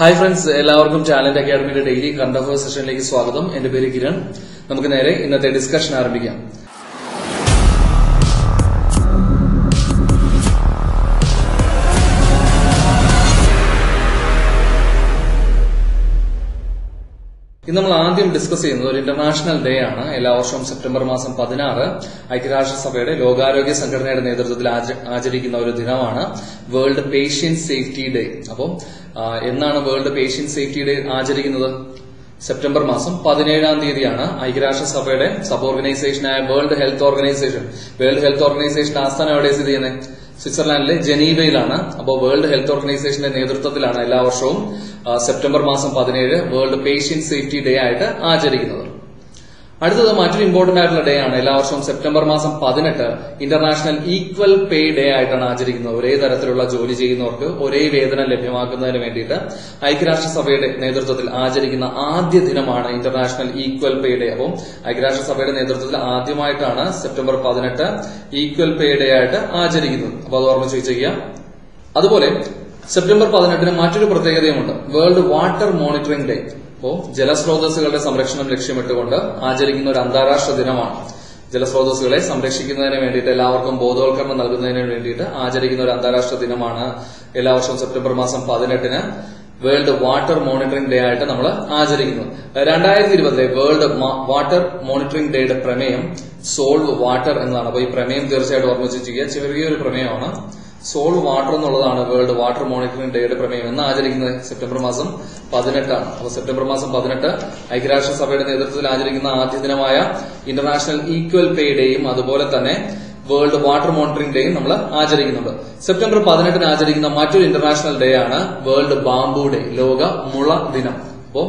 Hi friends, എല്ലാവർക്കും talent അക്കാഡമിയുടെ daily current affairs സെഷനിലേക്ക് സ്വാഗതം. എന്റെ പേര് കിരൺ. നമുക്ക് നേരെ ഇന്നത്തെ ഡിസ്കഷൻ ആരംഭിക്കാം. ഇന്ന് നമ്മൾ ആദ്യം ഡിസ്കസ് ചെയ്യുന്നത് ഒരു ഇന്റർനാഷണൽ ഡേ ആണ്. എല്ലാ വർഷവും സെപ്റ്റംബർ മാസം 16 ഐക്യരാഷ്ട്രസഭയുടെ ലോകാരോഗ്യ സംഘടനയുടെ നേതൃത്വത്തിൽ ആചരിക്കുന്ന ഒരു ദിനമാണ് വേൾഡ് പേഷ്യന്റ് സേഫ്റ്റി ഡേ. അപ്പം എന്നാണ് വേൾഡ് പേഷ്യന്റ് സേഫ്റ്റി ഡേ ആചരിക്കുന്നത്? സെപ്റ്റംബർ മാസം 17 തീയതിയാണ്. ഐക്യരാഷ്ട്രസഭയുടെ സബ് ഓർഗനൈസേഷനായ വേൾഡ് ഹെൽത്ത് ഓർഗനൈസേഷൻ ആസ്ഥാനം എവിടെ സ്ഥിതി ചെയ്യുന്നത്? സ്വിറ്റ്സർലാൻഡിലെ ജനീവയിലാണ്. അപ്പോൾ വേൾഡ് ഹെൽത്ത് ഓർഗനൈസേഷന്റെ നേതൃത്വത്തിലാണ് എല്ലാ വർഷവും സെപ്റ്റംബർ മാസം 17 വേൾഡ് പേഷ്യന്റ് സേഫ്റ്റി ഡേ ആയിട്ട് ആചരിക്കുന്നത്. അടുത്തത് മറ്റൊരു ഇമ്പോർട്ടന്റ് ആയിട്ടുള്ള ഡേ ആണ്. എല്ലാ വർഷവും സെപ്റ്റംബർ മാസം 18 ഇന്റർനാഷണൽ ഈക്വൽ പേ ഡേ ആയിട്ടാണ് ആചരിക്കുന്നത്. ഒരേ തരത്തിലുള്ള ജോലി ചെയ്യുന്നവർക്ക് ഒരേ വേതനം ലഭ്യമാക്കുന്നതിന് വേണ്ടിയിട്ട് ഐക്യരാഷ്ട്രസഭയുടെ നേതൃത്വത്തിൽ ആചരിക്കുന്ന ആദ്യ ദിനമാണ് ഇന്റർനാഷണൽ ഈക്വൽ പേ ഡേ. അപ്പം ഐക്യരാഷ്ട്രസഭയുടെ നേതൃത്വത്തിൽ ആദ്യമായിട്ടാണ് സെപ്റ്റംബർ 18 ഈക്വൽ പേ ഡേ ആയിട്ട് ആചരിക്കുന്നത്. അപ്പൊ അത് ഓർമ്മിച്ച് വെച്ചേക്കുക. അതുപോലെ സെപ്റ്റംബർ 18 മറ്റൊരു പ്രത്യേകതയുമുണ്ട്. World water monitoring day. അപ്പോൾ ജലസ്രോതസ്സുകളുടെ സംരക്ഷണം ലക്ഷ്യമിട്ടുകൊണ്ട് ആചരിക്കുന്ന ഒരു അന്താരാഷ്ട്ര ദിനമാണ്. ജലസ്രോതസ്സുകളെ സംരക്ഷിക്കുന്നതിന് വേണ്ടിയിട്ട് എല്ലാവർക്കും ബോധവൽക്കരണം നൽകുന്നതിന് വേണ്ടിയിട്ട് ആചരിക്കുന്ന ഒരു അന്താരാഷ്ട്ര ദിനമാണ് എല്ലാ വർഷവും സെപ്റ്റംബർ മാസം 18 വേൾഡ് വാട്ടർ മോണിറ്ററിംഗ് ഡേ ആയിട്ട് നമ്മൾ ആചരിക്കുന്നത്. 2020 വേൾഡ് വാട്ടർ മോണിറ്ററിംഗ് ഡേയുടെ പ്രമേയം സോൾവ് വാട്ടർ എന്നതാണ്. അപ്പൊ ഈ പ്രമേയം തീർച്ചയായിട്ടും ഓർമ്മിച്ച് വെച്ചിരിക്കുക. ചെറിയൊരു പ്രമേയമാണ്. സോൾവ് വാട്ടർ എന്നുള്ളതാണ് വേൾഡ് വാട്ടർ മോണിറ്ററിംഗ് ഡേയുടെ പ്രമേയം. എന്ന് ആചരിക്കുന്നത് സെപ്റ്റംബർ മാസം 18 ആണ്. അപ്പോൾ സെപ്റ്റംബർ മാസം 18 ഐക്യരാഷ്ട്രസഭയുടെ നേതൃത്വത്തിൽ ആചരിക്കുന്ന ആദ്യ ദിനമായ ഇന്റർനാഷണൽ ഈക്വൽ പേ ഡേയും അതുപോലെ തന്നെ വേൾഡ് വാട്ടർ മോണിറ്ററിംഗ് ഡേയും നമ്മൾ ആചരിക്കുന്നുണ്ട്. സെപ്റ്റംബർ 18 ആചരിക്കുന്ന മറ്റൊരു ഇന്റർനാഷണൽ ഡേ ആണ് വേൾഡ് ബാംബു ഡേ, ലോക മുള ദിനം. അപ്പോ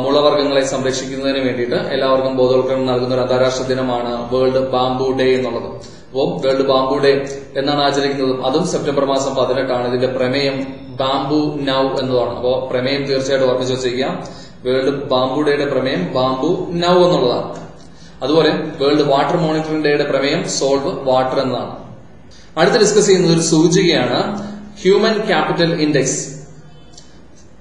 മുളവർഗ്ഗങ്ങളെ സംരക്ഷിക്കുന്നതിന് വേണ്ടിയിട്ട് എല്ലാവർക്കും ബോധവൽക്കരണം നൽകുന്ന ഒരു അന്താരാഷ്ട്ര ദിനമാണ് വേൾഡ് ബാംബു ഡേ എന്നുള്ളത്. അപ്പോൾ വേൾഡ് ബാംബു ഡേ എന്നാണ് ആചരിക്കുന്നത്. അതും സെപ്റ്റംബർ മാസം 18 ആണ്. ഇതിന്റെ പ്രമേയം ബാംബു നൗ എന്നതാണ്. അപ്പോൾ പ്രമേയം തീർച്ചയായിട്ടും ഓർമ്മിച്ച് വെച്ചിരിക്കാം. വേൾഡ് ബാംബു ഡേയുടെ പ്രമേയം ബാംബു നൗ എന്നുള്ളതാണ്. അതുപോലെ വേൾഡ് വാട്ടർ മോണിറ്ററിംഗ് ഡേയുടെ പ്രമേയം സോൾവ് വാട്ടർ എന്നതാണ്. അടുത്ത് ഡിസ്കസ് ചെയ്യുന്നത് ഒരു സൂചികയാണ്. ഹ്യൂമൻ ക്യാപിറ്റൽ ഇൻഡെക്സ്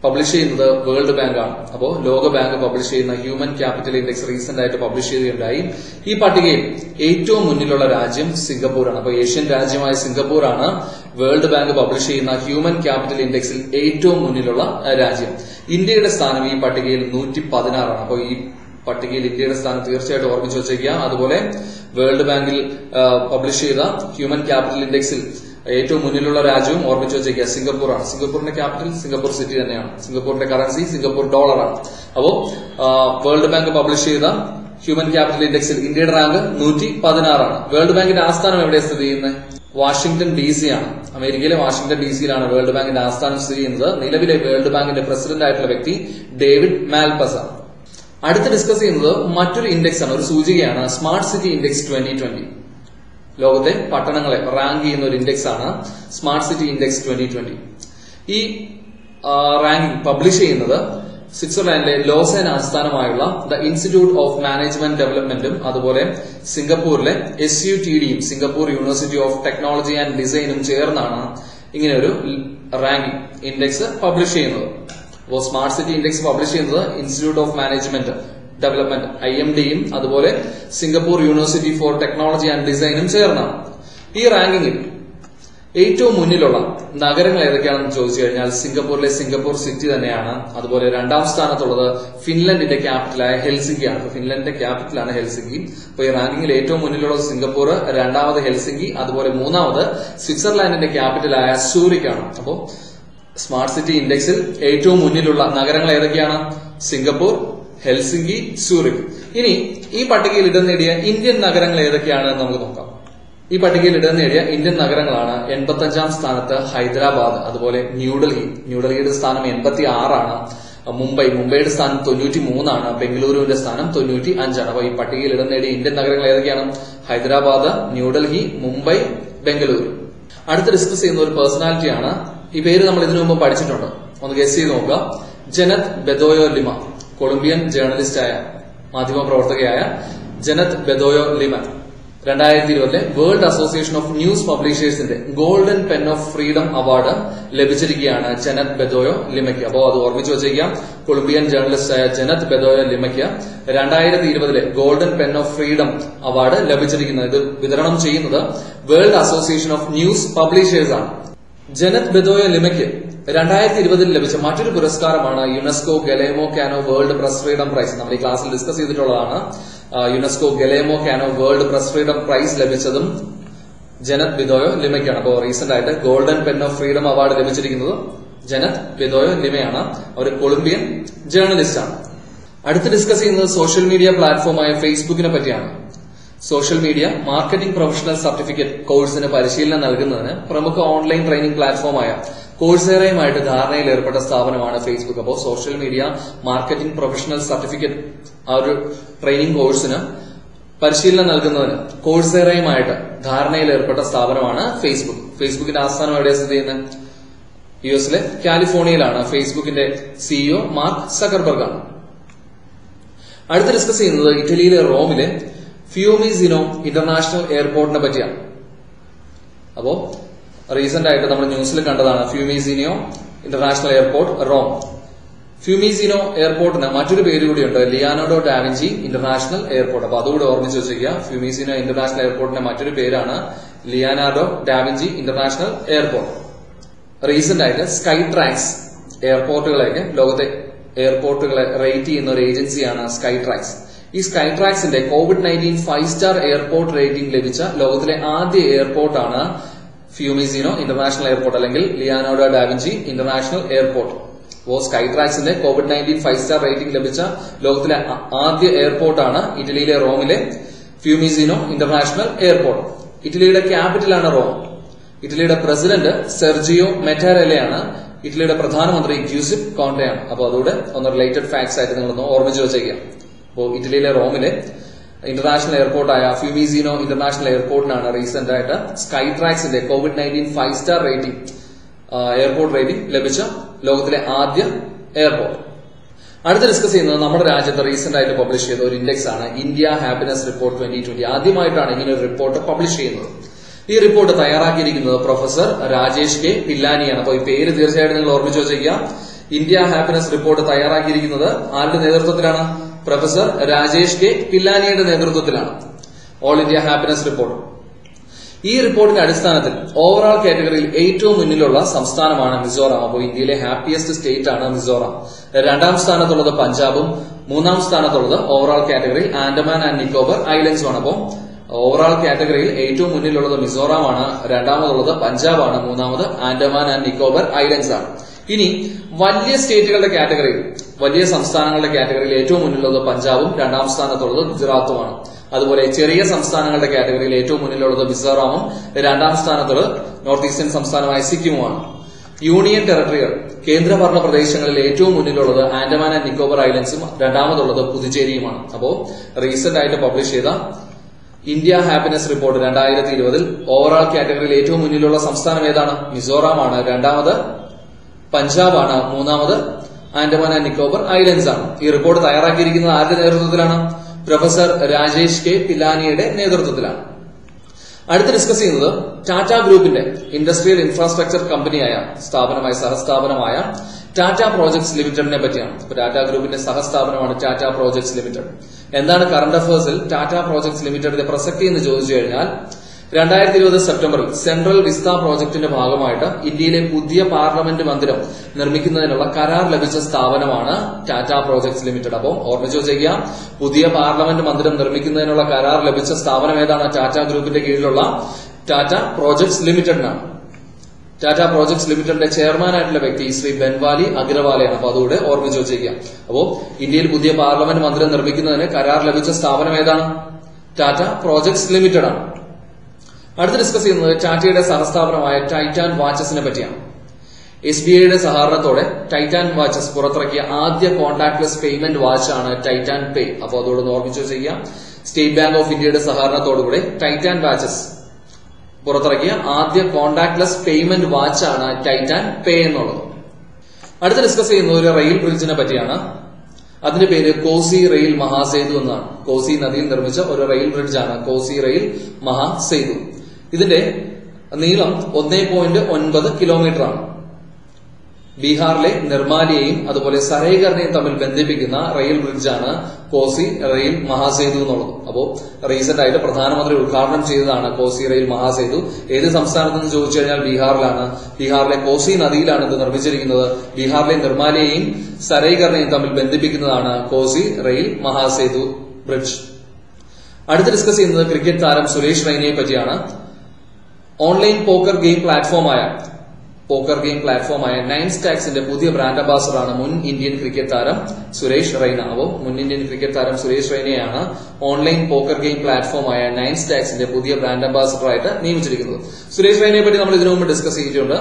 പബ്ലിഷ് ചെയ്യുന്നത് വേൾഡ് ബാങ്ക് ആണ്. അപ്പോൾ ലോക ബാങ്ക് പബ്ലിഷ് ചെയ്യുന്ന ഹ്യൂമൻ ക്യാപിറ്റൽ ഇൻഡെക്സ് റീസെന്റ് ആയിട്ട് പബ്ലിഷ് ചെയ്യുകയുണ്ടായി. ഈ പട്ടികയിൽ ഏറ്റവും മുന്നിലുള്ള രാജ്യം സിംഗപ്പൂരാണ്. അപ്പോൾ ഏഷ്യൻ രാജ്യമായ സിംഗപ്പൂരാണ് വേൾഡ് ബാങ്ക് പബ്ലിഷ് ചെയ്യുന്ന ഹ്യൂമൻ ക്യാപിറ്റൽ ഇൻഡെക്സിൽ ഏറ്റവും മുന്നിലുള്ള രാജ്യം. ഇന്ത്യയുടെ സ്ഥാനം ഈ പട്ടികയിൽ 116 ആണ്. അപ്പോൾ ഈ പട്ടികയിൽ ഇന്ത്യയുടെ സ്ഥാനം തീർച്ചയായിട്ടും ഓർമ്മിച്ച് വെച്ചേക്കുക. അതുപോലെ വേൾഡ് ബാങ്കിൽ പബ്ലിഷ് ചെയ്ത ഹ്യൂമൻ ക്യാപിറ്റൽ ഇൻഡെക്സിൽ ഏറ്റവും മുന്നിലുള്ള രാജ്യവും ഓർമ്മിച്ച് വെച്ചേക്കുക സിംഗപ്പൂറാണ്. സിംഗപ്പൂരിന്റെ ക്യാപിറ്റൽ സിംഗപ്പൂർ സിറ്റി തന്നെയാണ്. സിംഗപ്പൂരിന്റെ കറൻസി സിംഗപ്പൂർ ഡോളറാണ്. അപ്പോൾ വേൾഡ് ബാങ്ക് പബ്ലിഷ് ചെയ്ത ഹ്യൂമൻ ക്യാപിറ്റൽ ഇൻഡെക്സിൽ ഇന്ത്യയുടെ റാങ്ക് 116 ആണ്. വേൾഡ് ബാങ്കിന്റെ ആസ്ഥാനം എവിടെയാണ് സ്ഥിതി ചെയ്യുന്നത്? വാഷിംഗ്ടൺ DC ആണ്. അമേരിക്കയിലെ വാഷിംഗ്ടൺ DCയിലാണ് വേൾഡ് ബാങ്കിന്റെ ആസ്ഥാനം സ്ഥിതി ചെയ്യുന്നത്. നിലവിലെ വേൾഡ് ബാങ്കിന്റെ പ്രസിഡന്റ് ആയിട്ടുള്ള വ്യക്തി ഡേവിഡ് മാൽപസ് ആണ്. അടുത്ത് ഡിസ്കസ് ചെയ്യുന്നത് മറ്റൊരു ഇൻഡെക്സ് ആണ്, ഒരു സൂചികയാണ്. Smart city index 2020. ലോകത്തെ പട്ടണങ്ങളെ റാങ്ക് ചെയ്യുന്ന ഒരു ഇൻഡെക്സ് ആണ് സ്മാർട്ട് സിറ്റി ഇൻഡെക്സ് 2020. ഈ റാങ്കിംഗ് പബ്ലിഷ് ചെയ്യുന്നത് സ്വിറ്റ്സർലാൻഡിലെ ലോസേൻ ആസ്ഥാനമായുള്ള ദ ഇൻസ്റ്റിറ്റ്യൂട്ട് ഓഫ് മാനേജ്മെന്റ് ഡെവലപ്മെന്റും അതുപോലെ സിംഗപ്പൂരിലെ SUTDയും Singapore university of technology and ഡിസൈനും ചേർന്നാണ് ഇങ്ങനെ ഒരു റാങ്കിംഗ് ഇൻഡെക്സ് പബ്ലിഷ് ചെയ്യുന്നത്. അപ്പോൾ സ്മാർട്ട് സിറ്റി ഇൻഡെക്സ് പബ്ലിഷ് ചെയ്യുന്നത് ഇൻസ്റ്റിറ്റ്യൂട്ട് ഓഫ് മാനേജ്മെന്റ് ഡെവലപ്മെന്റ് IMDയും അതുപോലെ Singapore university for technology and ഡിസൈനും ചേർന്നാണ്. ഈ റാങ്കിങ്ങിൽ ഏറ്റവും മുന്നിലുള്ള നഗരങ്ങൾ ഏതൊക്കെയാണെന്ന് ചോദിച്ചു കഴിഞ്ഞാൽ സിംഗപ്പൂരിലെ സിംഗപ്പൂർ സിറ്റി തന്നെയാണ്. അതുപോലെ രണ്ടാം സ്ഥാനത്തുള്ളത് ഫിൻലൻഡിന്റെ ക്യാപിറ്റലായ ഹെൽസിങ്കിയാണ്. ഫിൻലൻഡിന്റെ ക്യാപിറ്റലാണ് ഹെൽസിങ്കി. അപ്പോൾ ഈ റാങ്കിങ്ങിൽ ഏറ്റവും മുന്നിലുള്ളത് സിംഗപ്പൂർ, രണ്ടാമത് ഹെൽസിങ്കി, അതുപോലെ മൂന്നാമത് സ്വിറ്റ്സർലാൻഡിന്റെ ക്യാപിറ്റലായ സൂറിക്കാണ്. അപ്പോൾ സ്മാർട്ട് സിറ്റി ഇൻഡെക്സിൽ ഏറ്റവും മുന്നിലുള്ള നഗരങ്ങൾ ഏതൊക്കെയാണ്? Singapore, Helsinki, Zurich. ഇനി ഈ പട്ടികയിൽ ഇടം നേടിയ ഇന്ത്യൻ നഗരങ്ങൾ ഏതൊക്കെയാണെന്ന് നമുക്ക് നോക്കാം. ഈ പട്ടികയിൽ ഇടം നേടിയ ഇന്ത്യൻ നഗരങ്ങളാണ് 85ാം സ്ഥാനത്ത് ഹൈദരാബാദ്, അതുപോലെ ന്യൂഡൽഹിയുടെ സ്ഥാനം 86 ആണ്. മുംബൈയുടെ സ്ഥാനം 93 ആണ്. ബംഗളൂരുവിന്റെ സ്ഥാനം 95 ആണ്. അപ്പൊ ഈ പട്ടികയിൽ ഇടം നേടിയ ഇന്ത്യൻ നഗരങ്ങൾ ഏതൊക്കെയാണ്? ഹൈദരാബാദ്, ന്യൂഡൽഹി, മുംബൈ, ബംഗളൂരു. അടുത്ത് ഡിസ്കസ് ചെയ്യുന്ന ഒരു പേഴ്സണാലിറ്റിയാണ്. ഈ പേര് നമ്മൾ ഇതിനു മുമ്പ് പഠിച്ചിട്ടുണ്ട്. ഒന്ന് ഗസ് ചെയ്ത് നോക്കുക. ജനത് Bedoya Lima, Colombian ജേർണലിസ്റ്റായ മാധ്യമപ്രവർത്തകയായ ജനത് Bedoya Lima 2020 world association of news പബ്ലിഷേഴ്സിന്റെ golden pen of freedom award ലഭിച്ചിരിക്കുകയാണ് ജനത് ബെദോയോ ലിമയ്ക്ക്. അപ്പോൾ അത് ഓർമ്മിച്ചു വെച്ചേക്കാം. കൊളംബിയൻ ജേർണലിസ്റ്റായ ജനത് ബെദോയോ ലിമയ്ക്ക് 2020 golden pen of freedom award ലഭിച്ചിരിക്കുന്നത്. ഇത് വിതരണം ചെയ്യുന്നത് world association of news publishers ആണ്. ജനത് ബെദോയോ ലിമയ്ക്ക് 2020 ലഭിച്ച മറ്റൊരു പുരസ്കാരമാണ് UNESCO Guillermo Cano world press freedom prize. നമ്മൾ ഈ ക്ലാസ്സിൽ ഡിസ്കസ് ചെയ്തിട്ടുള്ളതാണ്. UNESCO Guillermo Cano world press freedom prize ലഭിച്ചതും ജനത് ബെദോയോ ലിമയ്ക്കാണ്. അപ്പോൾ റീസെന്റ് ആയിട്ട് golden pen of freedom award ലഭിച്ചിരിക്കുന്നത് ജനത് ബെദോയോ ലിമയാണ്. അവർ കൊളംബിയൻ ജേർണലിസ്റ്റ് ആണ്. അടുത്ത് ഡിസ്കസ് ചെയ്യുന്നത് സോഷ്യൽ മീഡിയ പ്ലാറ്റ്ഫോമായ ഫേസ്ബുക്കിനെ പറ്റിയാണ്. Social media marketing professional certificate കോഴ്സിന് പരിശീലനം നൽകുന്നതിന് പ്രമുഖ ഓൺലൈൻ ട്രെയിനിംഗ് പ്ലാറ്റ്ഫോമായ കോഴ്സേറയുമായിട്ട് ധാരണയിൽ ഏർപ്പെട്ട സ്ഥാപനമാണ് ഫേസ്ബുക്ക്. അപ്പോൾ social media marketing professional certificate ആ ഒരു ട്രെയിനിംഗ് കോഴ്സിന് പരിശീലനം നൽകുന്നതിന് കോഴ്സേറയുമായിട്ട് ധാരണയിൽ ഏർപ്പെട്ട സ്ഥാപനമാണ് ഫേസ്ബുക്ക്. ഫേസ്ബുക്കിന്റെ ആസ്ഥാനം എവിടെ സ്ഥിതി ചെയ്യുന്നത്? യുഎസിലെ കാലിഫോർണിയയിലാണ്. ഫേസ്ബുക്കിന്റെ സിഇഒ മാർക്ക് സക്കർബർഗ് ആണ്. അടുത്ത് ഡിസ്കസ് ചെയ്യുന്നത് ഇറ്റലിയിലെ റോമിലെ ഫിയൂമിസിനോ ഇന്റർനാഷണൽ എയർപോർട്ടിനെ പറ്റിയാണ്. അപ്പോ റീസെന്റ് ആയിട്ട് നമ്മൾ ന്യൂസിൽ കണ്ടതാണ് ഫിയൂമിസിനോ ഇന്റർനാഷണൽ എയർപോർട്ട് റോം. ഫ്യൂമിസിനോ എയർപോർട്ടിന് മറ്റൊരു പേര് കൂടിയുണ്ട്, ലിയാനാർഡോ ഡാവിഞ്ചി ഇന്റർനാഷണൽ എയർപോർട്ട്. അപ്പൊ അതുകൂടെ ഓർമ്മിച്ച് വെച്ചിരിക്കുക. ഫ്യൂമിസിനോ ഇന്റർനാഷണൽ എയർപോർട്ടിന്റെ മറ്റൊരു പേരാണ് Leonardo da Vinci international airport. Recent ആയിട്ട് സ്കൈ ട്രാക്സ് എയർപോർട്ടുകളെയൊക്കെ ലോകത്തെ എയർപോർട്ടുകളെ റേറ്റ് ചെയ്യുന്ന ഒരു ഏജൻസിയാണ് സ്കൈ ട്രാക്സ്. ഈ സ്കൈ ട്രാക്സിന്റെ COVID-19 5 സ്റ്റാർ എയർപോർട്ട് റേറ്റിംഗ് ലഭിച്ച ലോകത്തിലെ ആദ്യ എയർപോർട്ടാണ് ഫ്യൂമിസിനോ ഇന്റർനാഷണൽ എയർപോർട്ട് അല്ലെങ്കിൽ ലിയാനാർഡോ ഡാവിഞ്ചി ഇന്റർനാഷണൽ എയർപോർട്ട്. അപ്പോൾ സ്കൈ ട്രാക്സിന്റെ COVID-19 5 സ്റ്റാർ റേറ്റിംഗ് ലഭിച്ച ലോകത്തിലെ ആദ്യ എയർപോർട്ടാണ് ഇറ്റലിയിലെ റോമിലെ ഫ്യൂമിസിനോ ഇന്റർനാഷണൽ എയർപോർട്ട്. ഇറ്റലിയുടെ ക്യാപിറ്റലാണ് റോം. ഇറ്റലിയുടെ പ്രസിഡന്റ് സെർജിയോ മെറ്റാരെല്ലയാണ്. ഇറ്റലിയുടെ പ്രധാനമന്ത്രി ഗ്യൂസിപ്പ് കോണ്ടെയാണ്. അപ്പോൾ അതുകൂടെ ഒന്ന് റിലേറ്റഡ് ഫാക്ട്സ് ആയിട്ട് നിങ്ങളൊന്ന് ഓർമ്മിച്ച് വെച്ചേക്കാം. അപ്പോൾ ഇറ്റലിയിലെ റോമിലെ ഇന്റർനാഷണൽ എയർപോർട്ടായ ഫ്യൂമിസിനോ ഇന്റർനാഷണൽ എയർപോർട്ടിനാണ് റീസെന്റ് ആയിട്ട് സ്കൈ ട്രാക്സിന്റെ COVID-19 5 star rating airport rating ലഭിച്ച ലോകത്തിലെ ആദ്യ എയർപോർട്ട്. അടുത്ത് ഡിസ്കസ് ചെയ്യുന്നത് നമ്മുടെ രാജ്യത്ത് റീസെന്റ് ആയിട്ട് പബ്ലിഷ് ചെയ്ത ഒരു ഇൻഡെക്സ് ആണ് ഇന്ത്യ ഹാപ്പിനെസ് റിപ്പോർട്ട് 2020. ആദ്യമായിട്ടാണ് ഇങ്ങനെ ഒരു റിപ്പോർട്ട് പബ്ലിഷ് ചെയ്യുന്നത്. ഈ റിപ്പോർട്ട് തയ്യാറാക്കിയിരിക്കുന്നത് പ്രൊഫസർ രാജേഷ് കെ പില്ലാനിയാണ്. അപ്പോൾ ഈ പേര് തീർച്ചയായിട്ടും നിങ്ങൾ ഓർമ്മിച്ച് വെച്ചേക്കുക. ഇന്ത്യ ഹാപ്പിനെസ് റിപ്പോർട്ട് തയ്യാറാക്കിയിരിക്കുന്നത് ആരുടെ നേതൃത്വത്തിലാണ്? പ്രൊഫസർ രാജേഷ് കെ പില്ലാനിയുടെ നേതൃത്വത്തിലാണ്. All India happiness report. ഈ റിപ്പോർട്ടിന്റെ അടിസ്ഥാനത്തിൽ ഓവറോൾ കാറ്റഗറിയിൽ ഏറ്റവും മുന്നിലുള്ള സംസ്ഥാനമാണ് മിസോറാം. അപ്പോൾ ഇന്ത്യയിലെ ഹാപ്പിയസ്റ്റ് സ്റ്റേറ്റ് ആണ് മിസോറാം. രണ്ടാം സ്ഥാനത്തുള്ളത് പഞ്ചാബും മൂന്നാം സ്ഥാനത്തുള്ളത് ഓവറോൾ കാറ്റഗറിയിൽ ആൻഡമാൻ ആൻഡ് നിക്കോബർ ഐലൻഡ്സുമാണ്. അപ്പോൾ ഓവറോൾ കാറ്റഗറിയിൽ ഏറ്റവും മുന്നിലുള്ളത് മിസോറാം ആണ്, രണ്ടാമതുള്ളത് പഞ്ചാബാണ്, മൂന്നാമത് ആൻഡമാൻ ആൻഡ് നിക്കോബർ ഐലൻഡ്സ് ആണ്. ഇനി വലിയ സ്റ്റേറ്റുകളുടെ കാറ്റഗറിയിൽ, വലിയ സംസ്ഥാനങ്ങളുടെ കാറ്റഗറിയിൽ ഏറ്റവും മുന്നിലുള്ളത് പഞ്ചാബും രണ്ടാം സ്ഥാനത്തുള്ളത് ഗുജറാത്തുമാണ്. അതുപോലെ ചെറിയ സംസ്ഥാനങ്ങളുടെ കാറ്റഗറിയിൽ ഏറ്റവും മുന്നിലുള്ളത് മിസോറാമും രണ്ടാം സ്ഥാനത്തുള്ളത് നോർത്ത് ഈസ്റ്റേൺ സംസ്ഥാനമായ സിക്കിമുമാണ്. യൂണിയൻ ടെറിട്ടറികൾ, കേന്ദ്രഭരണ പ്രദേശങ്ങളിൽ ഏറ്റവും മുന്നിലുള്ളത് ആൻഡമാൻ ആൻഡ് നിക്കോബർ ഐലൻഡ്സും രണ്ടാമതുള്ളത് പുതുച്ചേരിയുമാണ്. അപ്പോൾ റീസെന്റ് ആയിട്ട് പബ്ലിഷ് ചെയ്ത ഇന്ത്യ ഹാപ്പിനെസ് റിപ്പോർട്ട് 2020 ഓവറോൾ കാറ്റഗറിയിൽ ഏറ്റവും മുന്നിലുള്ള സംസ്ഥാനം ഏതാണ്? മിസോറാമാണ്. രണ്ടാമത് പഞ്ചാബാണ്. മൂന്നാമത് ആൻഡമാൻ ആൻഡ് നിക്കോബർ ഐലൻഡ്സ് ആണ്. ഈ റിപ്പോർട്ട് തയ്യാറാക്കിയിരിക്കുന്നത് ആരുടെ നേതൃത്വത്തിലാണ്? പ്രൊഫസർ രാജേഷ് കെ പില്ലാനിയുടെ നേതൃത്വത്തിലാണ്. അടുത്ത് ഡിസ്കസ് ചെയ്യുന്നത് ടാറ്റ ഗ്രൂപ്പിന്റെ ഇൻഡസ്ട്രിയൽ ഇൻഫ്രാസ്ട്രക്ചർ കമ്പനിയായ സഹസ്ഥാപനമായ ടാറ്റ പ്രോജക്ട്സ് ലിമിറ്റഡിനെ പറ്റിയാണ്. ടാറ്റ ഗ്രൂപ്പിന്റെ സഹസ്ഥാപനമാണ് ടാറ്റ പ്രോജക്ട്സ് ലിമിറ്റഡ്. എന്താണ് കറന്റ് അഫയേഴ്സിൽ ടാറ്റ പ്രോജക്ട്സ് ലിമിറ്റഡിന്റെ പ്രസക്തി എന്ന് ചോദിച്ചു കഴിഞ്ഞാൽ 2020 സെപ്റ്റംബറിൽ സെൻട്രൽ വിസ്ത പ്രോജക്ടിന്റെ ഭാഗമായിട്ട് ഇന്ത്യയിലെ പുതിയ പാർലമെന്റ് മന്ദിരം നിർമ്മിക്കുന്നതിനുള്ള കരാർ ലഭിച്ച സ്ഥാപനമാണ് ടാറ്റ പ്രോജക്ട്സ് ലിമിറ്റഡ്. അപ്പോൾ ഓർമ്മിച്ചു വെച്ചേക്കുക, പുതിയ പാർലമെന്റ് മന്ദിരം നിർമ്മിക്കുന്നതിനുള്ള കരാർ ലഭിച്ച സ്ഥാപനം ഏതാണ്? ടാറ്റ ഗ്രൂപ്പിന്റെ കീഴിലുള്ള ടാറ്റ പ്രോജക്ട്സ് ലിമിറ്റഡിനാണ്. ടാറ്റ പ്രോജക്ട്സ് ലിമിറ്റഡിന്റെ ചെയർമാനായിട്ടുള്ള വ്യക്തി ശ്രീ ബൻവാലി അഗ്രവാലയാണ്. അപ്പോൾ അതുകൂടെ ഓർമ്മിച്ചു വെച്ചേക്കുക. അപ്പോൾ ഇന്ത്യയിൽ പുതിയ പാർലമെന്റ് മന്ദിരം നിർമ്മിക്കുന്നതിന് കരാർ ലഭിച്ച സ്ഥാപനം ഏതാണ്? ടാറ്റ പ്രോജക്ട്സ് ലിമിറ്റഡ് ആണ്. അടുത്ത് ഡിസ്കസ് ചെയ്യുന്നത് ടാറ്റയുടെ സഹസ്ഥാപനമായ ടൈറ്റാൻ വാച്ചസിനെ പറ്റിയാണ്. SBIയുടെ സഹകരണത്തോടെ ടൈറ്റാൻ വാച്ചസ് പുറത്തിറക്കിയ ആദ്യ കോൺടാക്ട്ലെസ് പേയ്മെന്റ് വാച്ചാണ് ടൈറ്റാൻ പേ. അപ്പോൾ അതോടൊന്ന് ഓർമ്മിച്ചു വെച്ചേക്കുക. സ്റ്റേറ്റ് ബാങ്ക് ഓഫ് ഇന്ത്യയുടെ സഹകരണത്തോടുകൂടി ടൈറ്റാൻ വാച്ചസ് പുറത്തിറക്കിയ ആദ്യ കോൺടാക്ട്ലെസ് പേയ്മെന്റ് വാച്ചാണ് ടൈറ്റാൻ പേ എന്നുള്ളത്. അടുത്ത് ഡിസ്കസ് ചെയ്യുന്നത് ഒരു റെയിൽ ബ്രിഡ്ജിനെ പറ്റിയാണ്. അതിന്റെ പേര് കോസി റെയിൽ മഹാസേതു എന്നാണ്. കോസി നദിയിൽ നിർമ്മിച്ച ഒരു റെയിൽ ബ്രിഡ്ജാണ് കോസി റെയിൽ മഹാസേതു. ഇതിന്റെ നീളം 1.9 കിലോമീറ്റർ ആണ്. ബീഹാറിലെ നിർമാലിയെയും അതുപോലെ സരൈഗറിനെയും തമ്മിൽ ബന്ധിപ്പിക്കുന്ന റെയിൽ ബ്രിഡ്ജാണ് കോസി റെയിൽ മഹാസേതു എന്നുള്ളത്. അപ്പോൾ റീസെന്റ് ആയിട്ട് പ്രധാനമന്ത്രി ഉദ്ഘാടനം ചെയ്തതാണ് കോസി റെയിൽ മഹാസേതു. ഏത് സംസ്ഥാനത്തെന്ന് ചോദിച്ചു കഴിഞ്ഞാൽ ബീഹാറിലാണ്. ബീഹാറിലെ കോസി നദിയിലാണ് ഇത് നിർമ്മിച്ചിരിക്കുന്നത്. ബീഹാറിലെ നിർമാലിയെയും സരൈഗറിനെയും തമ്മിൽ ബന്ധിപ്പിക്കുന്നതാണ് കോസി റെയിൽ മഹാസേതു ബ്രിഡ്ജ്. അടുത്ത് ഡിസ്കസ് ചെയ്യുന്നത് ക്രിക്കറ്റ് താരം സുരേഷ് റെയ്നയെ പറ്റിയാണ്. ഓൺലൈൻ പോക്കർ ഗെയിം പ്ലാറ്റ്ഫോമായ നൈൻ സ്റ്റാക്സിന്റെ പുതിയ ബ്രാൻഡ് അംബാസഡറാണ് മുൻ ഇന്ത്യൻ ക്രിക്കറ്റ് താരം സുരേഷ് റെയ്ന. അപ്പോൾ മുൻ ഇന്ത്യൻ ക്രിക്കറ്റ് താരം സുരേഷ് റെയ്നയാണ് ഓൺലൈൻ പോക്കർ ഗെയിം പ്ലാറ്റ്ഫോമായ നൈൻ സ്റ്റാക്സിന്റെ പുതിയ ബ്രാൻഡ് അംബാസഡറായിട്ട് നിയമിച്ചിരിക്കുന്നത്. സുരേഷ് റെയ്നയെ പറ്റി നമ്മൾ ഇതിനു മുമ്പ് ഡിസ്കസ് ചെയ്തിട്ടുണ്ട്.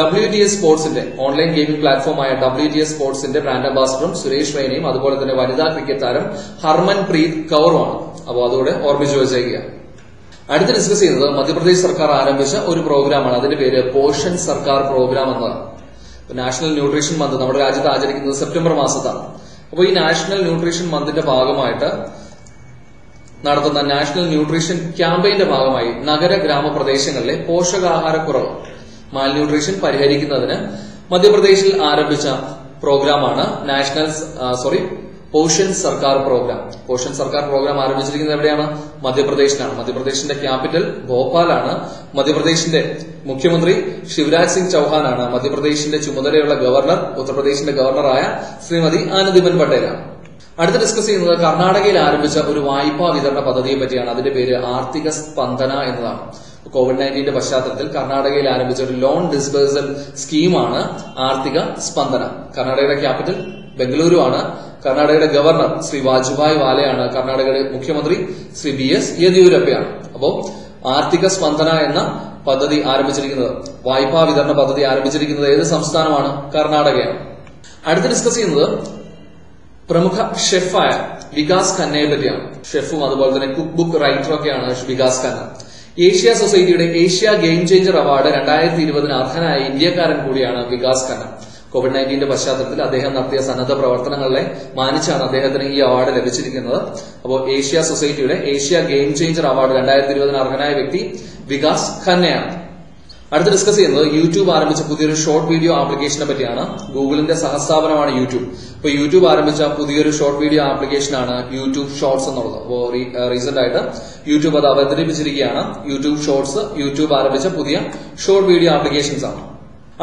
WTS സ്പോർട്സിന്റെ ഓൺലൈൻ ഗെയിമിംഗ് പ്ലാറ്റ്ഫോമായ WTS സ്പോർട്സിന്റെ ബ്രാൻഡ് അംബാസഡറും സുരേഷ് റെയ്നയും അതുപോലെ തന്നെ വനിതാ ക്രിക്കറ്റ് താരം ഹർമൻ പ്രീത് കൗറുമാണ്. അപ്പോൾ അതോടെ ഓർമ്മിച്ചു വെച്ചേക്കുക. അടുത്ത് ഡിസ്കസ് ചെയ്യുന്നത് മധ്യപ്രദേശ് സർക്കാർ ആരംഭിച്ച ഒരു പ്രോഗ്രാമാണ്. അതിന്റെ പേര് പോഷൻ സർക്കാർ പ്രോഗ്രാം എന്നതാണ്. നാഷണൽ ന്യൂട്രീഷൻ മന്ത് നമ്മുടെ രാജ്യത്ത് ആചരിക്കുന്നത് സെപ്റ്റംബർ മാസത്താണ്. അപ്പോൾ ഈ നാഷണൽ ന്യൂട്രീഷൻ മന്തിന്റെ ഭാഗമായിട്ട് നടത്തുന്ന നാഷണൽ ന്യൂട്രീഷൻ ക്യാമ്പയിന്റെ ഭാഗമായി നഗര ഗ്രാമപ്രദേശങ്ങളിലെ പോഷകാഹാരക്കുറവ് മാൽന്യൂട്രീഷൻ പരിഹരിക്കുന്നതിന് മധ്യപ്രദേശിൽ ആരംഭിച്ച പ്രോഗ്രാമാണ് പോഷൻ സർക്കാർ പ്രോഗ്രാം. പോഷൻ സർക്കാർ പ്രോഗ്രാം ആരംഭിച്ചിരിക്കുന്നത് എവിടെയാണ്? മധ്യപ്രദേശിലാണ്. മധ്യപ്രദേശിന്റെ ക്യാപിറ്റൽ ഭോപ്പാലാണ്. മധ്യപ്രദേശിന്റെ മുഖ്യമന്ത്രി ശിവരാജ് സിംഗ് ചൌഹാനാണ്. മധ്യപ്രദേശിന്റെ ചുമതലയുള്ള ഗവർണർ ഉത്തർപ്രദേശിന്റെ ഗവർണറായ ശ്രീമതി ആനന്ദിബെൻ പട്ടേലാണ്. അടുത്ത് ഡിസ്കസ് ചെയ്യുന്നത് കർണാടകയിൽ ആരംഭിച്ച ഒരു വായ്പാ വിതരണ പദ്ധതിയെ പറ്റിയാണ്. അതിന്റെ പേര് ആർത്തിക സ്പന്ദന എന്നതാണ്. COVID-19 പശ്ചാത്തലത്തിൽ കർണാടകയിൽ ആരംഭിച്ച ഒരു ലോൺ ഡിസ്ബേഴ്സൽ സ്കീമാണ് ആർത്തിക സ്പന്ദന. കർണാടകയുടെ ക്യാപിറ്റൽ ബംഗളൂരു ആണ്. കർണാടകയുടെ ഗവർണർ ശ്രീ വാജുഭായ് വാലയാണ്. കർണാടകയുടെ മുഖ്യമന്ത്രി ശ്രീ BS യെദ്യൂരപ്പയാണ്. അപ്പോൾ ആർത്തിക സ്പന്ദന എന്ന പദ്ധതി ആരംഭിച്ചിരിക്കുന്നത്, വായ്പാ വിതരണ പദ്ധതി ആരംഭിച്ചിരിക്കുന്നത് ഏത് സംസ്ഥാനമാണ്? കർണാടകയാണ്. അടുത്ത് ഡിസ്കസ് ചെയ്യുന്നത് പ്രമുഖ ഷെഫായ വികാസ് ഖന്നയെ പറ്റിയാണ്. ഷെഫും അതുപോലെ തന്നെ കുക്ക് ബുക്ക് റൈറ്ററും ഒക്കെയാണ് വികാസ് ഖന്ന. ഏഷ്യ സൊസൈറ്റിയുടെ ഏഷ്യ ഗെയിം ചേഞ്ചർ അവാർഡ് 2020 അർഹനായ ഇന്ത്യക്കാരൻ കൂടിയാണ് വികാസ് ഖന്ന. COVID-19 പശ്ചാത്തലത്തിൽ അദ്ദേഹം നടത്തിയ സന്നദ്ധ പ്രവർത്തനങ്ങളെ മാനിച്ചാണ് അദ്ദേഹത്തിന് ഈ അവാർഡ് ലഭിച്ചിരിക്കുന്നത്. അപ്പോൾ ഏഷ്യ സൊസൈറ്റിയുടെ ഏഷ്യ ഗെയിം ചേഞ്ചർ അവാർഡ് 2020 അർഹനായ വ്യക്തി വികാസ് ഖന്നയാണ്. അടുത്ത് ഡിസ്കസ് ചെയ്യുന്നത് യൂട്യൂബ് ആരംഭിച്ച പുതിയൊരു ഷോർട്ട് വീഡിയോ ആപ്ലിക്കേഷനെ പറ്റിയാണ്. ഗൂഗിളിന്റെ സഹസ്ഥാപനമാണ് യൂട്യൂബ്. അപ്പോൾ യൂട്യൂബ് ആരംഭിച്ച പുതിയൊരു ഷോർട്ട് വീഡിയോ ആപ്ലിക്കേഷനാണ് യൂട്യൂബ് ഷോർട്സ് എന്നുള്ളത്. അപ്പോൾ റീസെന്റ് ആയിട്ട് യൂട്യൂബ് അത് അവതരിപ്പിച്ചിരിക്കുകയാണ്. യൂട്യൂബ് ഷോർട്സ് യൂട്യൂബ് ആരംഭിച്ച പുതിയ ഷോർട്ട് വീഡിയോ ആപ്ലിക്കേഷൻസ് ആണ്.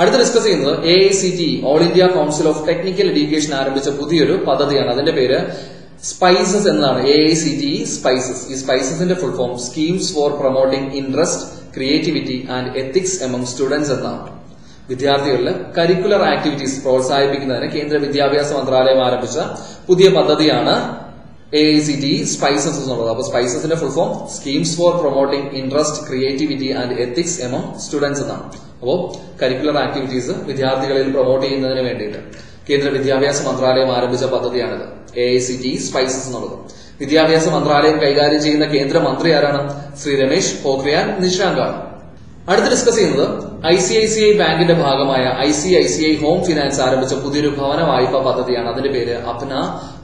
അടുത്ത് ഡിസ്കസ് ചെയ്യുന്നത് AICTE all India council of technical education ആരംഭിച്ച പുതിയൊരു പദ്ധതിയാണ്. അതിന്റെ പേര് സ്പൈസസ് എന്നതാണ്. AICTE spices. ഈ സ്പൈസസിന്റെ full form schemes for promoting interest, creativity and ethics among students എന്നാണ്. വിദ്യാർത്ഥികളിൽ കരിക്കുലർ ആക്ടിവിറ്റീസ് പ്രോത്സാഹിപ്പിക്കുന്നതിന് കേന്ദ്ര വിദ്യാഭ്യാസ മന്ത്രാലയം ആരംഭിച്ച പുതിയ പദ്ധതിയാണ് AICTE സ്പൈസസ് എന്നുള്ളത്. അപ്പോൾ സ്പൈസസിന്റെ full form schemes for promoting interest, creativity and ethics among students എന്നാണ്. അപ്പോൾ കരിക്കുലർ ആക്ടിവിറ്റീസ് വിദ്യാർത്ഥികളിൽ പ്രൊമോട്ട് ചെയ്യുന്നതിന് വേണ്ടിയിട്ട് കേന്ദ്ര വിദ്യാഭ്യാസ മന്ത്രാലയം ആരംഭിച്ച പദ്ധതിയാണിത്, AICTE സ്പൈസസ് എന്നുള്ളത്. വിദ്യാഭ്യാസ മന്ത്രാലയം കൈകാര്യം ചെയ്യുന്ന കേന്ദ്രമന്ത്രി ആരാണ്? ശ്രീ രമേശ് പൊഖ്രിയാൽ നിഷാങ്ക് ആണ്. അടുത്ത് ഡിസ്കസ് ചെയ്യുന്നത് ICICI ബാങ്കിന്റെ ഭാഗമായ ICICI ഹോം ഫിനാൻസ് ആരംഭിച്ച പുതിയൊരു ഭവന വായ്പാ പദ്ധതിയാണ്. അതിന്റെ പേര് അപ്ന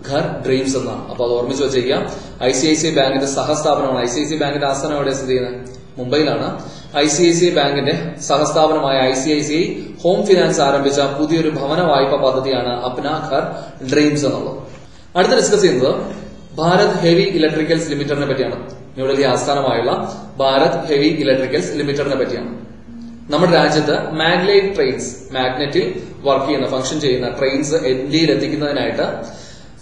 ഘർ ഡ്രീംസ് എന്നാണ്. അപ്പോൾ അത് ഓർമ്മിച്ച് വെച്ചേക്കാം. ICICI ബാങ്കിന്റെ സഹസ്ഥാപനമാണ്. ICICI ബാങ്കിന്റെ ആസ്ഥാനം എവിടെ സ്ഥിതി ചെയ്യുന്നത്? മുംബൈയിലാണ്. ICICI ബാങ്കിന്റെ സഹസ്ഥാപനമായ ICICI ഹോം ഫിനാൻസ് ആരംഭിച്ച പുതിയൊരു ഭവന വായ്പാ പദ്ധതിയാണ് അപ്ന ഘർ ഡ്രീംസ് എന്നുള്ളത്. അടുത്ത് ഡിസ്കസ് ചെയ്യുന്നത് ഭാരത് ഹെവി ഇലക്ട്രിക്കൽസ് ലിമിറ്റഡിനെ പറ്റിയാണ്. ന്യൂഡൽഹി ആസ്ഥാനമായുള്ള ഭാരത് ഹെവി ഇലക്ട്രിക്കൽസ് ലിമിറ്റഡിനെ പറ്റിയാണ്. നമ്മുടെ രാജ്യത്ത് മാഗ്നൈറ്റ് ട്രെയിൻസ്, മാഗ്നറ്റിൽ വർക്ക് ചെയ്യുന്ന ഫംഗ്ഷൻ ചെയ്യുന്ന ട്രെയിൻസ് ഇന്ത്യയിൽ എത്തിക്കുന്നതിനായിട്ട്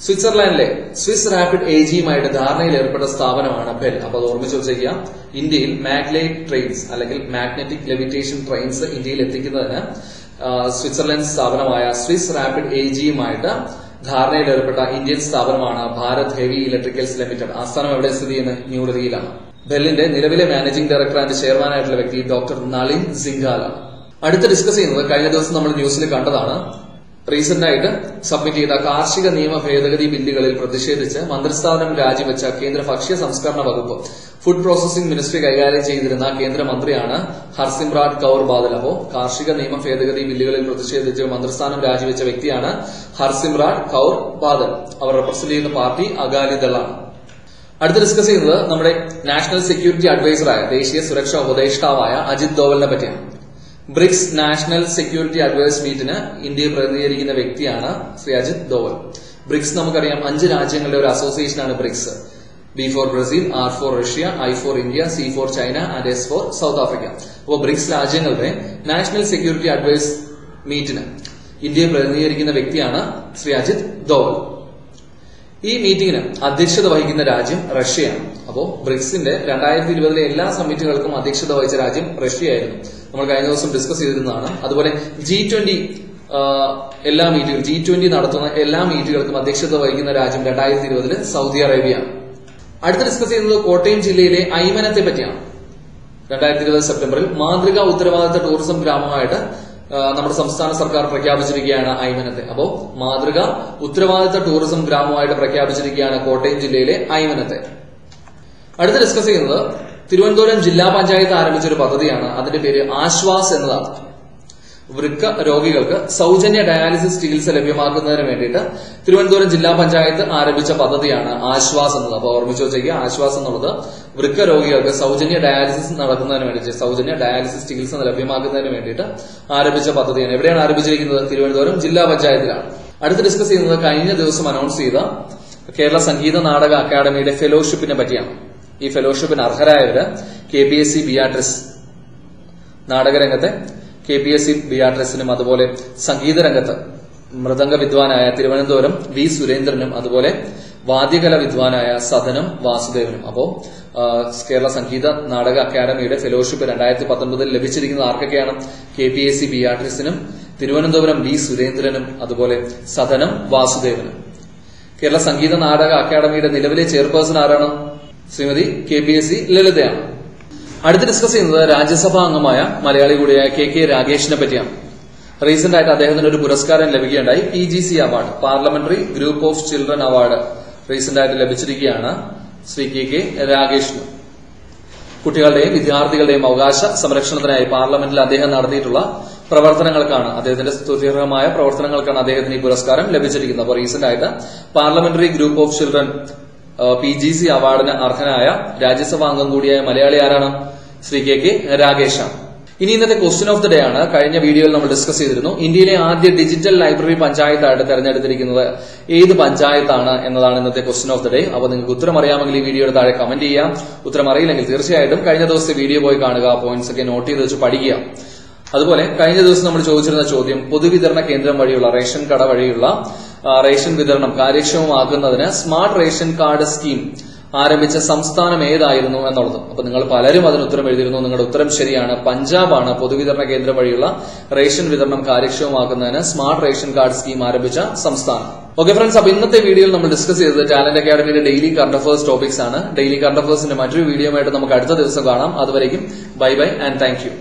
സ്വിറ്റ്സർലാൻഡിലെ സ്വിസ് റാപ്പിഡ് AGയുമായിട്ട് ധാരണയിൽ ഏർപ്പെട്ട സ്ഥാപനമാണ് ബെൽ. അപ്പോൾ അത് ഓർമ്മിച്ച് വെച്ചേക്കുക. ഇന്ത്യയിൽ മാഗ്നൈറ്റ് ട്രെയിൻസ് അല്ലെങ്കിൽ മാഗ്നറ്റിക് ലെവിറ്റേഷൻ ട്രെയിൻസ് ഇന്ത്യയിൽ എത്തിക്കുന്നതിന് സ്വിറ്റ്സർലൻഡ് സ്ഥാപനമായ സ്വിസ് റാപ്പിഡ് AGയുമായിട്ട് ധാരണയിൽ ഏർപ്പെട്ട ഇന്ത്യൻ സ്ഥാപനമാണ് ഭാരത് ഹെവി ഇലക്ട്രിക്കൽസ് ലിമിറ്റഡ്. ആസ്ഥാനം എവിടെ സ്ഥിതി ചെയ്യുന്നത്? ന്യൂഡൽഹിയിലാണ്. ബെല്ലിന്റെ നിലവിലെ മാനേജിംഗ് ഡയറക്ടർ ആൻഡ് ചെയർമാനായിട്ടുള്ള വ്യക്തി ഡോക്ടർ നളിൻ സിംഘാലാണ്. അടുത്ത് ഡിസ്കസ് ചെയ്യുന്നത് കഴിഞ്ഞ ദിവസം നമ്മൾ ന്യൂസിൽ കണ്ടതാണ് റീസെന്റ് ആയിട്ട് സബ്മിറ്റ് ചെയ്ത കാർഷിക നിയമ ഭേദഗതി ബില്ലുകളിൽ പ്രതിഷേധിച്ച് മന്ത്രിസ്ഥാനം രാജിവെച്ച കേന്ദ്ര ഭക്ഷ്യ സംസ്കരണ വകുപ്പ് ഫുഡ് പ്രോസസിംഗ് മിനിസ്ട്രി കൈകാര്യം ചെയ്തിരുന്ന കേന്ദ്രമന്ത്രിയാണ് ഹർസിമ്രാറ്റ് കൌർ ബാദൽ. അപ്പോ കാർഷിക നിയമ ഭേദഗതി ബില്ലുകളിൽ പ്രതിഷേധിച്ച് മന്ത്രിസ്ഥാനം രാജിവെച്ച വ്യക്തിയാണ് ഹർസിമ്രാറ്റ് കൌർ ബാദൽ. അവർ റെപ്രസെന്റ് ചെയ്യുന്ന പാർട്ടി അകാലിദളാണ്. അടുത്ത് ഡിസ്കസ് ചെയ്യുന്നത് നമ്മുടെ നാഷണൽ സെക്യൂരിറ്റി അഡ്വൈസറായ ദേശീയ സുരക്ഷാ ഉപദേഷ്ടാവായ അജിത് ദോവലിനെ പറ്റിയാണ്. ബ്രിക്സ് നാഷണൽ സെക്യൂരിറ്റി അഡ്വൈസ് മീറ്റിന് ഇന്ത്യയെ പ്രതിനിധീകരിക്കുന്ന വ്യക്തിയാണ് ശ്രീ അജിത് ദോവൽ. ബ്രിക്സ് നമുക്കറിയാം 5 രാജ്യങ്ങളുടെ ഒരു അസോസിയേഷനാണ് BRICS. B for Brazil, R for Russia, I for India, C for China and S for South Africa. അപ്പോൾ ബ്രിക്സ് രാജ്യങ്ങളുടെ നാഷണൽ സെക്യൂരിറ്റി അഡ്വൈസ് മീറ്റിന് ഇന്ത്യയെ പ്രതിനിധീകരിക്കുന്ന വ്യക്തിയാണ് ശ്രീ അജിത് ദോവൽ. ഈ മീറ്റിംഗിന് അധ്യക്ഷത വഹിക്കുന്ന രാജ്യം റഷ്യയാണ്. അപ്പോൾ ബ്രിക്സിന്റെ 2020 എല്ലാ സമ്മിറ്റുകൾക്കും അധ്യക്ഷത വഹിച്ച രാജ്യം റഷ്യയായിരുന്നു. നമ്മൾ കഴിഞ്ഞ ദിവസം ഡിസ്കസ് ചെയ്തിരുന്നതാണ്. അതുപോലെ G20 എല്ലാ മീറ്റുകൾ G20 നടത്തുന്ന എല്ലാ മീറ്റുകൾക്കും അധ്യക്ഷത വഹിക്കുന്ന രാജ്യം 2020 സൗദി അറേബ്യയാണ്. അടുത്ത് ഡിസ്കസ് ചെയ്യുന്നത് കോട്ടയം ജില്ലയിലെ ഐമനത്തെ പറ്റിയാണ്. 2020 സെപ്റ്റംബറിൽ മാതൃകാ ഉത്തരവാദിത്ത ടൂറിസം ഗ്രാമമായിട്ട് നമ്മുടെ സംസ്ഥാന സർക്കാർ പ്രഖ്യാപിച്ചിരിക്കുകയാണ് ഐമനത്തെ. അപ്പോ മാതൃക ഉത്തരവാദിത്ത ടൂറിസം ഗ്രാമമായിട്ട് പ്രഖ്യാപിച്ചിരിക്കുകയാണ് കോട്ടയം ജില്ലയിലെ ഐമനത്തെ. അടുത്ത് ഡിസ്കസ് ചെയ്യുന്നത് തിരുവനന്തപുരം ജില്ലാ പഞ്ചായത്ത് ആരംഭിച്ച ഒരു പദ്ധതിയാണ്. അതിന്റെ പേര് ആശ്വാസ് എന്നതാണ്. വൃക്ക രോഗികൾക്ക് സൗജന്യ ഡയാലിസിസ് ചികിത്സ ലഭ്യമാക്കുന്നതിന് വേണ്ടിയിട്ട് തിരുവനന്തപുരം ജില്ലാ പഞ്ചായത്ത് ആരംഭിച്ച പദ്ധതിയാണ് ആശ്വാസ് എന്നത്. അപ്പോൾ ഓർമ്മിച്ചു വെച്ചേക്കുക, ആശ്വാസ് എന്നുള്ളത് വൃക്ക രോഗികൾക്ക് സൗജന്യ ഡയാലിസിസ് നടക്കുന്നതിന് വേണ്ടി സൗജന്യ ഡയാലിസിസ് ചികിത്സ ലഭ്യമാക്കുന്നതിന് വേണ്ടിയിട്ട് ആരംഭിച്ച പദ്ധതിയാണ്. എവിടെയാണ് ആരംഭിച്ചിരിക്കുന്നത്? തിരുവനന്തപുരം ജില്ലാ പഞ്ചായത്തിലാണ്. അടുത്ത് ഡിസ്കസ് ചെയ്യുന്നത് കഴിഞ്ഞ ദിവസം അനൗൺസ് ചെയ്ത കേരള സംഗീത നാടക അക്കാദമിയുടെ ഫെലോഷിപ്പിനെ പറ്റിയാണ്. ഈ ഫെലോഷിപ്പിന് അർഹരായവര് KPSC ബിയാട്രിസ് നാടകരംഗത്തെ KPSC ബിയാട്രിസിനും അതുപോലെ സംഗീത രംഗത്ത് മൃദംഗ വിദ്വാനായ തിരുവനന്തപുരം V സുരേന്ദ്രനും അതുപോലെ വാദ്യകല വിദ്വാനായ സദനം വാസുദേവനും. അപ്പോ കേരള സംഗീത നാടക അക്കാദമിയുടെ ഫെലോഷിപ്പ് 2019 ലഭിച്ചിരിക്കുന്ന ആർക്കൊക്കെയാണ്? KPSC ബിയാട്രിസിനും തിരുവനന്തപുരം V സുരേന്ദ്രനും അതുപോലെ സദനം വാസുദേവനും. കേരള സംഗീത നാടക അക്കാദമിയുടെ നിലവിലെ ചെയർപേഴ്സൺ ആരാണ്? ശ്രീമതി KPSC ലളിതയാണ്. അടുത്ത് ഡിസ്കസ് ചെയ്യുന്നത് രാജ്യസഭാ അംഗമായ മലയാളി കൂടിയായ KK രാഗേഷിനെ പറ്റിയാണ്. റീസെന്റ് ആയിട്ട് അദ്ദേഹത്തിന് ഒരു പുരസ്കാരം ലഭിക്കുകയുണ്ടായി. PGC award, parliamentary group of children award recent ആയിട്ട് ലഭിച്ചിരിക്കുകയാണ് ശ്രീ KK രാഗേഷിന്. കുട്ടികളുടെയും വിദ്യാർത്ഥികളുടെയും അവകാശ സംരക്ഷണത്തിനായി പാർലമെന്റിൽ അദ്ദേഹം നടത്തിയിട്ടുള്ള പ്രവർത്തനങ്ങൾക്കാണ്, അദ്ദേഹത്തിന്റെ സ്തുത്യർഹമായ പ്രവർത്തനങ്ങൾക്കാണ് അദ്ദേഹത്തിന് ഈ പുരസ്കാരം ലഭിച്ചിരിക്കുന്നത്. അപ്പോൾ റീസെന്റ് ആയിട്ട് parliamentary group of children PGC അവാർഡിന് അർഹനായ രാജ്യസഭാ അംഗം കൂടിയായ മലയാളി ആരാണ്? ശ്രീ KK രാഗേഷാണ്. ഇനി ഇന്നത്തെ ക്വസ്റ്റ്യൻ ഓഫ് ദി ഡേ ആണ്. കഴിഞ്ഞ വീഡിയോയിൽ നമ്മൾ ഡിസ്കസ് ചെയ്തിരുന്നു. ഇന്ത്യയിലെ ആദ്യ ഡിജിറ്റൽ ലൈബ്രറി പഞ്ചായത്തായിട്ട് തെരഞ്ഞെടുത്തിരിക്കുന്നത് ഏത് പഞ്ചായത്താണ് എന്നതാണ് ഇന്നത്തെ ക്വസ്റ്റ്യൻ ഓഫ് ദി ഡേ. അപ്പോൾ നിങ്ങൾക്ക് ഉത്തരം അറിയാമെങ്കിൽ ഈ വീഡിയോയുടെ താഴെ കമന്റ് ചെയ്യാം. ഉത്തരം അറിയില്ലെങ്കിൽ തീർച്ചയായിട്ടും കഴിഞ്ഞ ദിവസത്തെ വീഡിയോ പോയി കാണുക, പോയിന്റ്സ് ഒക്കെ നോട്ട് ചെയ്ത് വെച്ച് പഠിക്കുക. അതുപോലെ കഴിഞ്ഞ ദിവസം നമ്മൾ ചോദിച്ചിരുന്ന ചോദ്യം, പൊതുവിതരണ കേന്ദ്രം വഴിയുള്ള റേഷൻ കട വഴിയുള്ള റേഷൻ വിതരണം കാര്യക്ഷമമാക്കുന്നതിന് സ്മാർട്ട് റേഷൻ കാർഡ് സ്കീം ആരംഭിച്ച സംസ്ഥാനം ഏതായിരുന്നു എന്നുള്ളത്. അപ്പൊ നിങ്ങൾ പലരും അതിന് ഉത്തരം എഴുതിയിരുന്നു. നിങ്ങളുടെ ഉത്തരം ശരിയാണ്. പഞ്ചാബാണ് പൊതുവിതരണ കേന്ദ്രം വഴിയുള്ള റേഷൻ വിതരണം കാര്യക്ഷമമാക്കുന്നതിന് സ്മാർട്ട് റേഷൻ കാർഡ് സ്കീം ആരംഭിച്ച സംസ്ഥാനം. ഓക്കെ ഫ്രണ്ട്സ്, അപ്പൊ ഇന്നത്തെ വീഡിയോയിൽ നമ്മൾ ഡിസ്കസ് ചെയ്തത് ടാലന്റ് അക്കാദമിയുടെ ഡെയിലി കറണ്ട് അഫേഴ്സ് ടോപ്പിക്സ് ആണ്. ഡെയിലി കറണ്ട് അഫേഴ്സിന്റെ മറ്റൊരു വീഡിയോ ആയിട്ട് നമുക്ക് അടുത്ത ദിവസം കാണാം. അതുവരേക്കും bye bye and thank you.